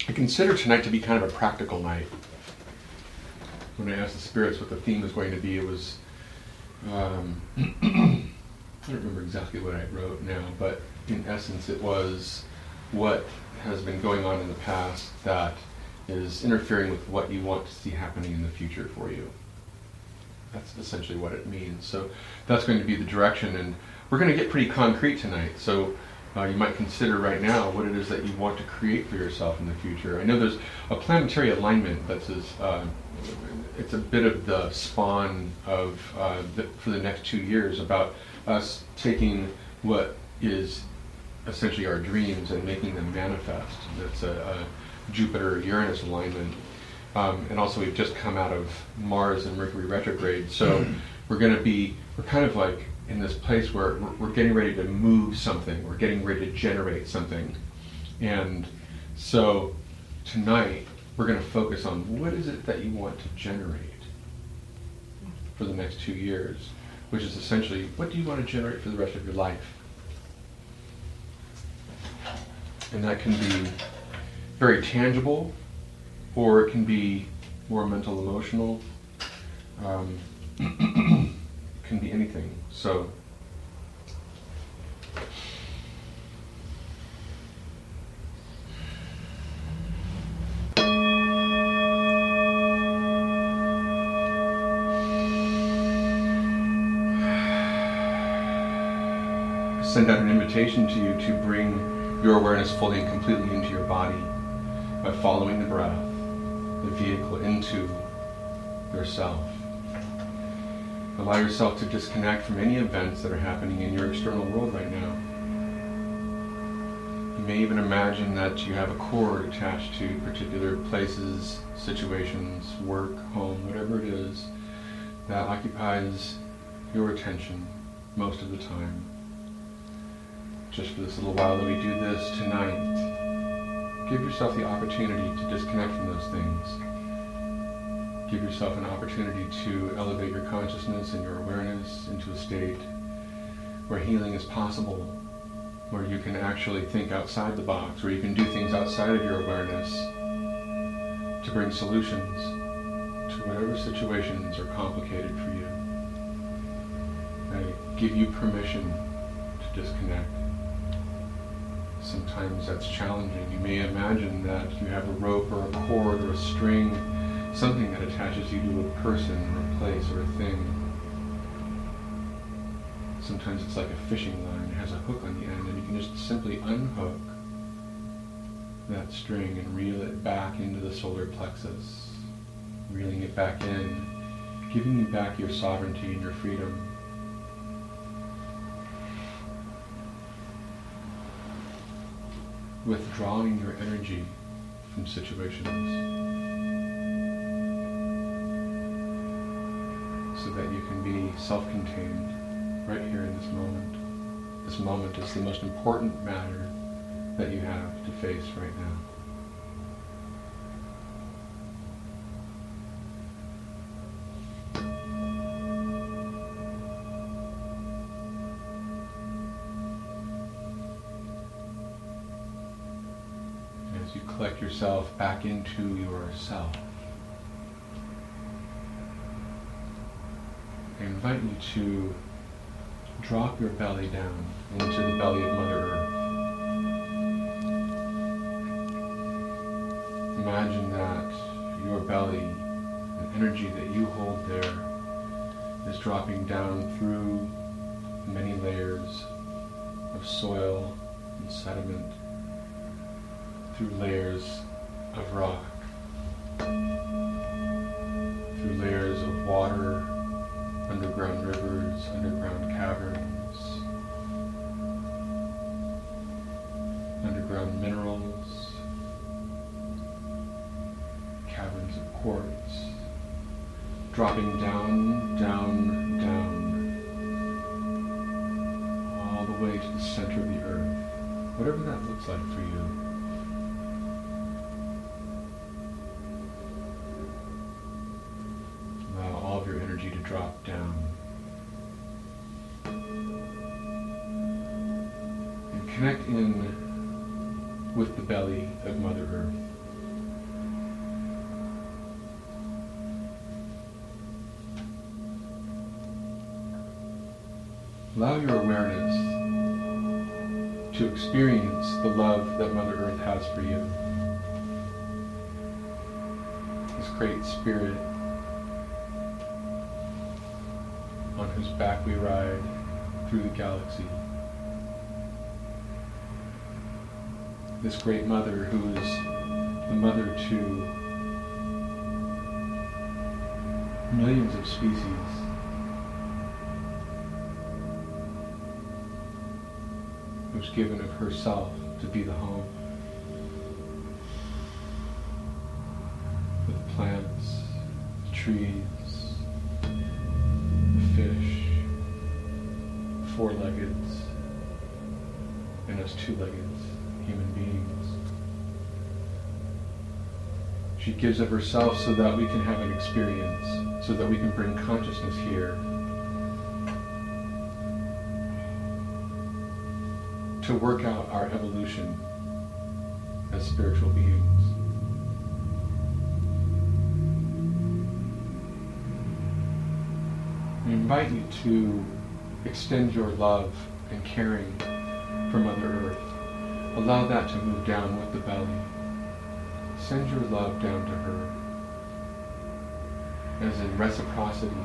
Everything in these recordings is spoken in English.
I consider tonight to be kind of a practical night. When I asked the spirits what the theme was going to be, it was, I don't remember exactly what I wrote now, but in essence it was what has been going on in the past that is interfering with what you want to see happening in the future for you. That's essentially what it means. So that's going to be the direction, and we're going to get pretty concrete tonight. So you might consider right now what it is that you want to create for yourself in the future. I know there's a planetary alignment that's it's a bit of the spawn of for the next 2 years about us taking what is essentially our dreams and making them manifest. That's a Jupiter-Uranus alignment. And also we've just come out of Mars and Mercury retrograde, so we're kind of like in this place where we're getting ready to move something, we're getting ready to generate something. And so tonight we're going to focus on what is it that you want to generate for the next 2 years, which is essentially what do you want to generate for the rest of your life. And that can be very tangible, or it can be more mental, emotional. It can be anything. So send out an invitation to you to bring your awareness fully and completely into your body by following the breath, the vehicle into yourself. Allow yourself to disconnect from any events that are happening in your external world right now. You may even imagine that you have a cord attached to particular places, situations, work, home, whatever it is that occupies your attention most of the time. Just for this little while that we do this tonight, give yourself the opportunity to disconnect from those things. Give yourself an opportunity to elevate your consciousness and your awareness into a state where healing is possible, where you can actually think outside the box, where you can do things outside of your awareness to bring solutions to whatever situations are complicated for you. I give you permission to disconnect. Sometimes that's challenging. You may imagine that you have a rope or a cord or a string, something that attaches you to a person or a place or a thing. Sometimes it's like a fishing line. It has a hook on the end, and you can just simply unhook that string and reel it back into the solar plexus, reeling it back in, giving you back your sovereignty and your freedom. Withdrawing your energy from situations so that you can be self-contained right here in this moment. This moment is the most important matter that you have to face right now. As you collect yourself back into yourself, I invite you to drop your belly down into the belly of Mother Earth. Imagine that your belly, the energy that you hold there, is dropping down through many layers of soil and sediment, through layers of rock, through layers of water, underground rivers, underground caverns, underground minerals, caverns of quartz, dropping down, down, down, all the way to the center of the earth, whatever that looks like for you. All of your energy to drop down and connect in with the belly of Mother Earth. Allow your awareness to experience the love that Mother Earth has for you. This great spirit on whose back we ride through the galaxy. This great mother who is the mother to millions of species. Who's given of herself to be the home for the plants, the trees, the fish, four-leggeds, and us two-leggeds, human beings. She gives of herself so that we can have an experience, so that we can bring consciousness here to work out our evolution as spiritual beings. I invite you to extend your love and caring for Mother Earth. Allow that to move down with the belly. Send your love down to her as in reciprocity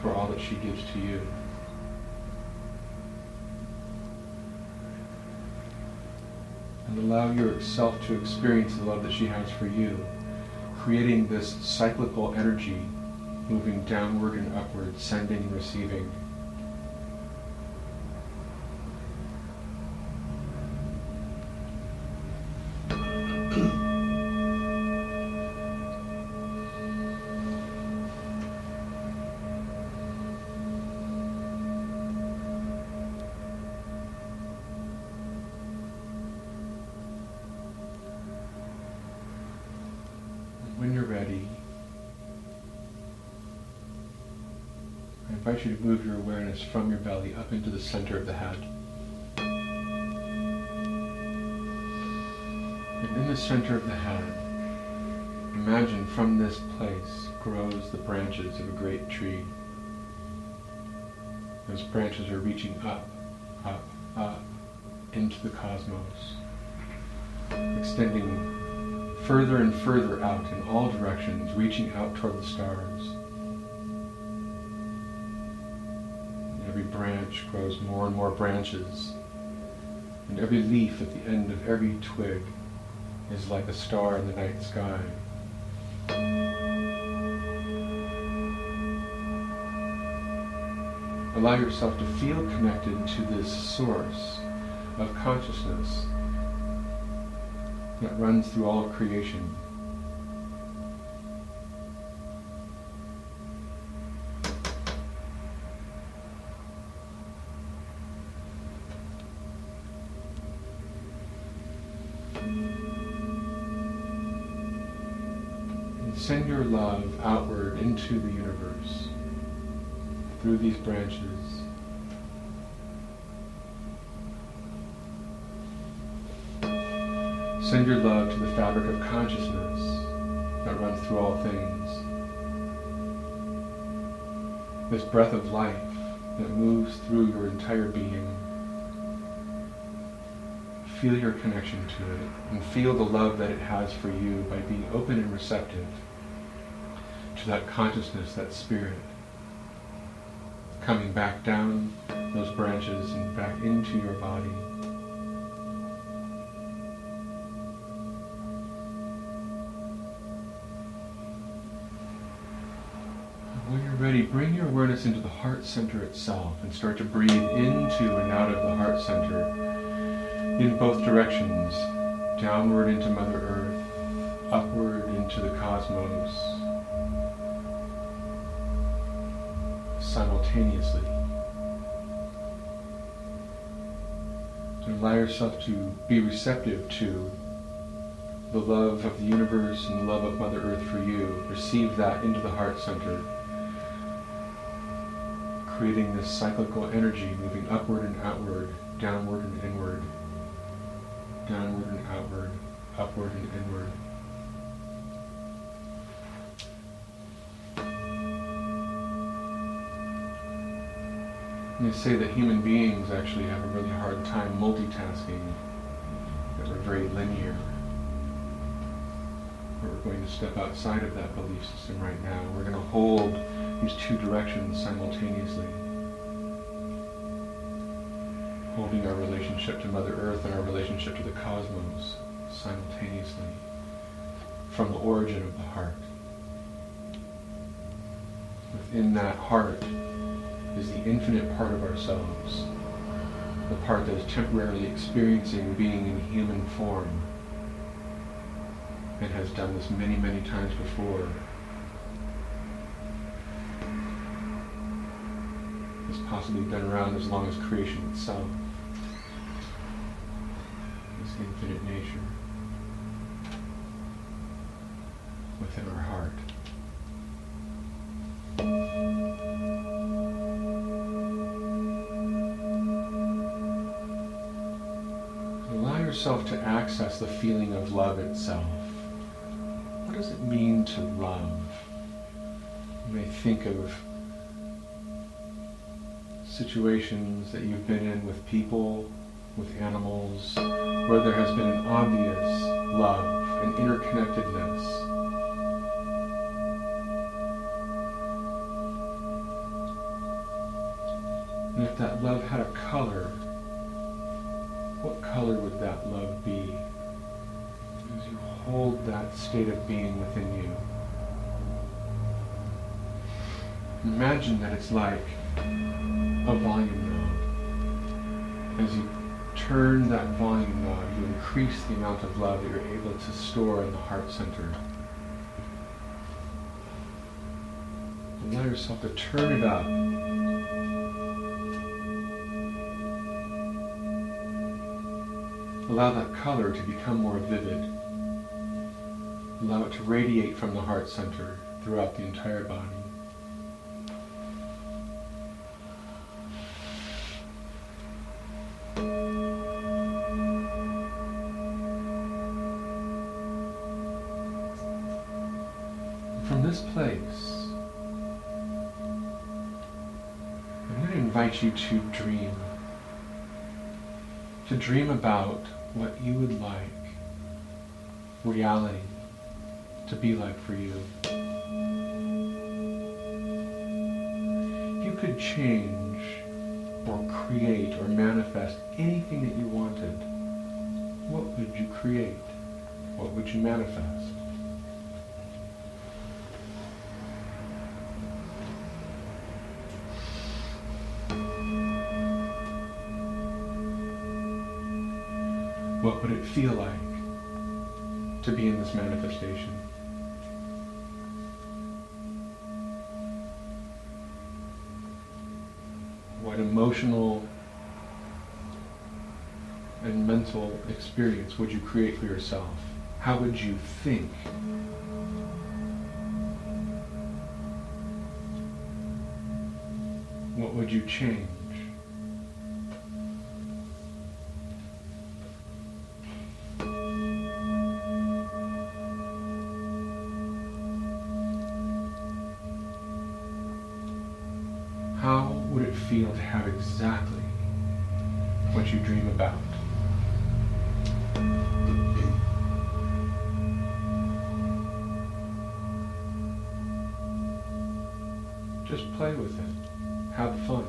for all that she gives to you. And allow yourself to experience the love that she has for you, creating this cyclical energy moving downward and upward, sending and receiving. When you're ready, I invite you to move your awareness from your belly up into the center of the head. And in the center of the head, imagine from this place grows the branches of a great tree. Those branches are reaching up, up, up into the cosmos, extending further and further out in all directions, reaching out toward the stars. And every branch grows more and more branches, and every leaf at the end of every twig is like a star in the night sky. Allow yourself to feel connected to this source of consciousness that runs through all of creation. And send your love outward into the universe through these branches. Send your love to the fabric of consciousness that runs through all things. This breath of life that moves through your entire being. Feel your connection to it and feel the love that it has for you by being open and receptive to that consciousness, that spirit, coming back down those branches and back into your body. When you're ready, bring your awareness into the heart center itself and start to breathe into and out of the heart center in both directions, downward into Mother Earth, upward into the cosmos, simultaneously. So allow yourself to be receptive to the love of the universe and the love of Mother Earth for you. Receive that into the heart center, creating this cyclical energy moving upward and outward, downward and inward, downward and outward, upward and inward. And they say that human beings actually have a really hard time multitasking, that we're very linear. But we're going to step outside of that belief system right now. We're going to hold these two directions simultaneously. Holding our relationship to Mother Earth and our relationship to the cosmos simultaneously from the origin of the heart. Within that heart is the infinite part of ourselves, the part that is temporarily experiencing being in human form and has done this many, many times before. Has possibly been around as long as creation itself. This infinite nature within our heart. Allow yourself to access the feeling of love itself. What does it mean to love? You may think of situations that you've been in with people, with animals, where there has been an obvious love, an interconnectedness. And if that love had a color, what color would that love be as you hold that state of being within you? Imagine that it's like a volume knob. As you turn that volume knob, you increase the amount of love that you're able to store in the heart center. Allow yourself to turn it up. Allow that color to become more vivid. Allow it to radiate from the heart center throughout the entire body. From this place, I'm going to invite you to dream. To dream about what you would like reality to be like for you. If you could change or create or manifest anything that you wanted, what would you create? What would you manifest? What would it feel like to be in this manifestation? What emotional and mental experience would you create for yourself? How would you think? What would you change? How would it feel to have exactly what you dream about? Just play with it. Have fun.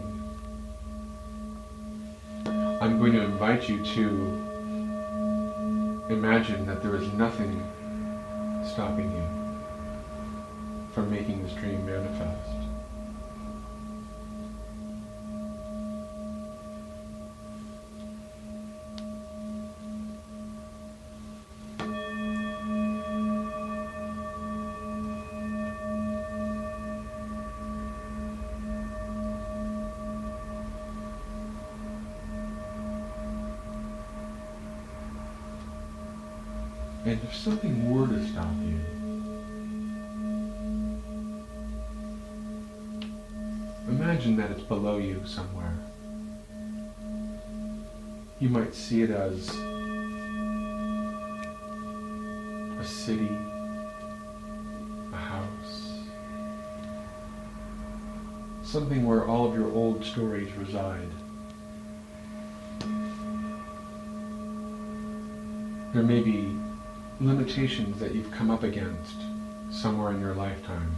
I'm going to invite you to imagine that there is nothing stopping you from making this dream manifest. And if something were to stop you, imagine that it's below you somewhere. You might see it as a city, a house, something where all of your old stories reside. There may be limitations that you've come up against somewhere in your lifetime.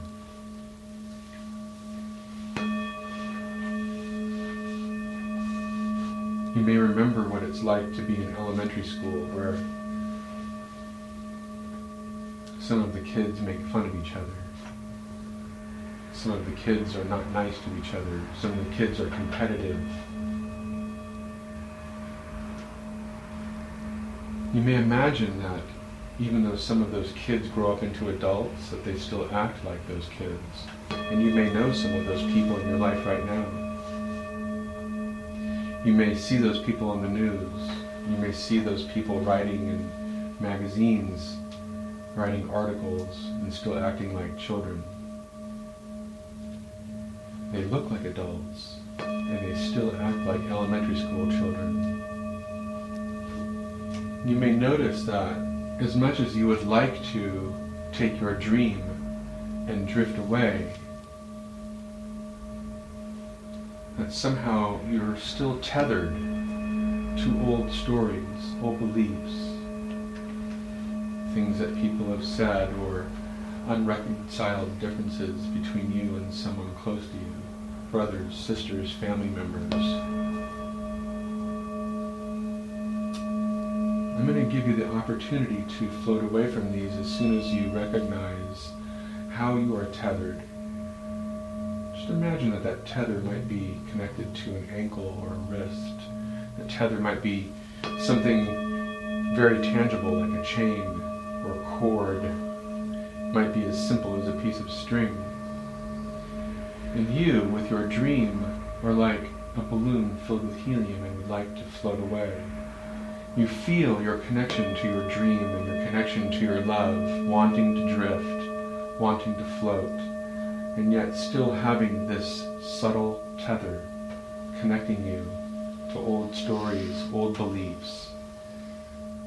You may remember what it's like to be in elementary school where some of the kids make fun of each other. Some of the kids are not nice to each other. Some of the kids are competitive. You may imagine that even though some of those kids grow up into adults, that they still act like those kids. And you may know some of those people in your life right now. You may see those people on the news. You may see those people writing in magazines, writing articles, and still acting like children. They look like adults, and they still act like elementary school children. You may notice that as much as you would like to take your dream and drift away, that somehow you're still tethered to old stories, old beliefs, things that people have said, or unreconciled differences between you and someone close to you, brothers, sisters, family members. I'm going to give you the opportunity to float away from these as soon as you recognize how you are tethered. Just imagine that that tether might be connected to an ankle or a wrist. The tether might be something very tangible like a chain or a cord. It might be as simple as a piece of string. And you, with your dream, are like a balloon filled with helium and would like to float away. You feel your connection to your dream and your connection to your love, wanting to drift, wanting to float, and yet still having this subtle tether connecting you to old stories, old beliefs.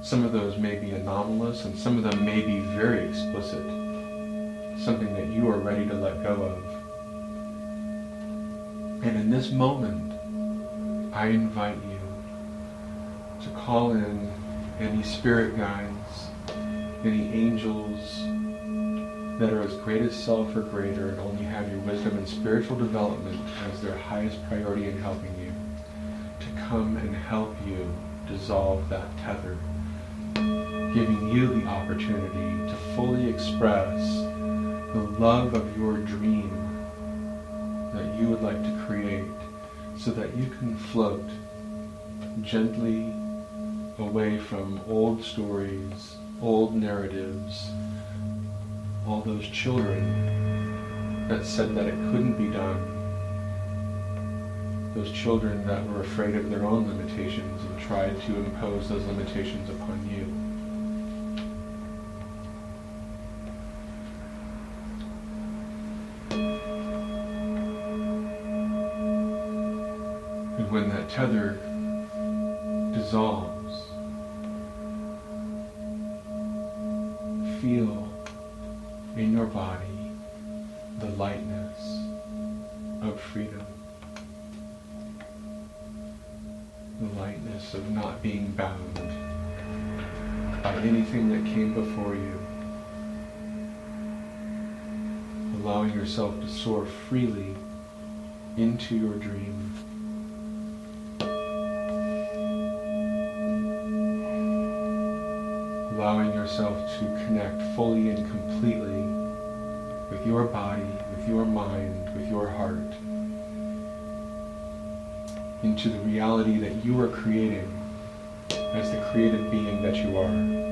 Some of those may be anomalous and some of them may be very explicit, something that you are ready to let go of. And in this moment, I invite you to call in any spirit guides, any angels that are as great as self or greater and only have your wisdom and spiritual development as their highest priority in helping you, to come and help you dissolve that tether, giving you the opportunity to fully express the love of your dream that you would like to create so that you can float gently away from old stories, old narratives, all those children that said that it couldn't be done, those children that were afraid of their own limitations and tried to impose those limitations upon you. And when that tether dissolves, feel in your body the lightness of freedom, the lightness of not being bound by anything that came before you, allowing yourself to soar freely into your dream. Allowing yourself to connect fully and completely with your body, with your mind, with your heart, into the reality that you are creating as the created being that you are.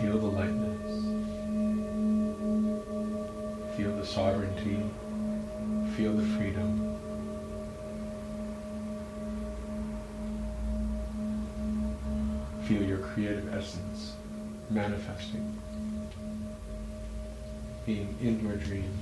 Feel the lightness. Feel the sovereignty. Feel the freedom. Feel your creative essence manifesting, being in your dream.